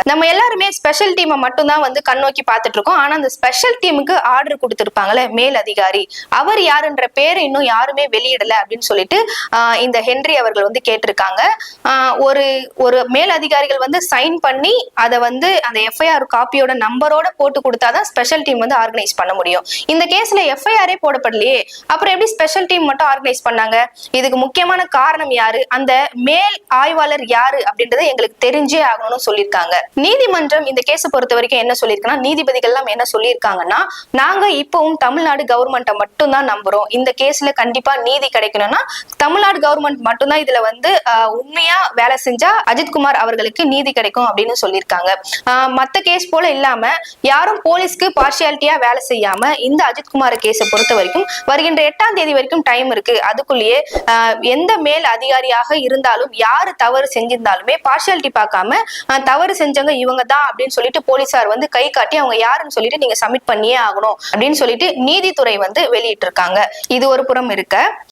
நம்ம எல்லாருமே ஸ்பெஷல் டீமை மட்டும் தான் வந்து கண்ணோக்கி பார்த்துட்டு இருக்கோம். ஆனா அந்த ஸ்பெஷல் டீமுக்கு ஆர்டர் கொடுத்திருப்பாங்கல்ல மேல் அதிகாரி, அவர் யாருன்ற பேரை இன்னும் யாருமே வெளியிடல அப்படின்னு சொல்லிட்டு இந்த ஹென்றி அவர்கள் வந்து கேட்டிருக்காங்க. ஒரு ஒரு மேல் அதிகாரிகள் வந்து சைன் பண்ணி அதை வந்து அந்த எஃப்ஐஆர் காப்பியோட நம்பரோட போட்டு கொடுத்தாதான் ஸ்பெஷல் டீம் வந்து ஆர்கனைஸ் பண்ண முடியும். இந்த கேஸ்ல எஃப்ஐஆரே போடப்படலையே, அப்புறம் எப்படி ஸ்பெஷல் டீம் மட்டும் ஆர்கனைஸ் பண்ணாங்க? இதுக்கு முக்கியமான காரணம் யாரு, அந்த மேல் ஆய்வாளர் யாரு அப்படின்றத எங்களுக்கு தெரிஞ்சே ஆகணும்னு சொல்லியிருக்காங்க. நீதிமன்றம் இந்த கேஸை பொறுத்த வரைக்கும் என்ன சொல்லியிருக்குன்னா, நீதிபதிகள் எல்லாம் என்ன சொல்லியிருக்காங்கன்னா, நாங்க இப்பவும் தமிழ்நாடு கவர்மெண்ட்டை மட்டும் தான் நம்புறோம். இந்த கேஸ்ல கண்டிப்பா நீதி கிடைக்கணும்னா தமிழ்நாடு கவர்மெண்ட் மட்டும்தான் இதுல வந்து உண்மையா வேலை செஞ்சா அஜித்குமார் அவர்களுக்கு நீதி கிடைக்கும் அப்படின்னு சொல்லியிருக்காங்க. மத்த கேஸ் போல இல்லாம யாரும் போலீஸ்க்கு பார்ஷியாலிட்டியா வேலை செய்யாம இந்த அஜித்குமார் கேஸை பொறுத்த வரைக்கும் வருகின்ற 8ஆம் தேதி வரைக்கும் டைம் இருக்கு. அதுக்குள்ளேயே எந்த மேல் அதிகாரியாக இருந்தாலும் யாரு தவறு செஞ்சிருந்தாலுமே பார்ஷியாலிட்டி பார்க்காம தவறு செஞ்சவங்க இவங்க தான் அப்படின்னு சொல்லிட்டு போலீசார் வந்து கை காட்டி அவங்க யாருன்னு சொல்லிட்டு நீங்க சப்மிட் பண்ணியே ஆகணும் அப்படின்னு சொல்லிட்டு நீதித்துறை வந்து வெளியிட்டு இருக்காங்க. இது ஒரு புறம் இருக்க,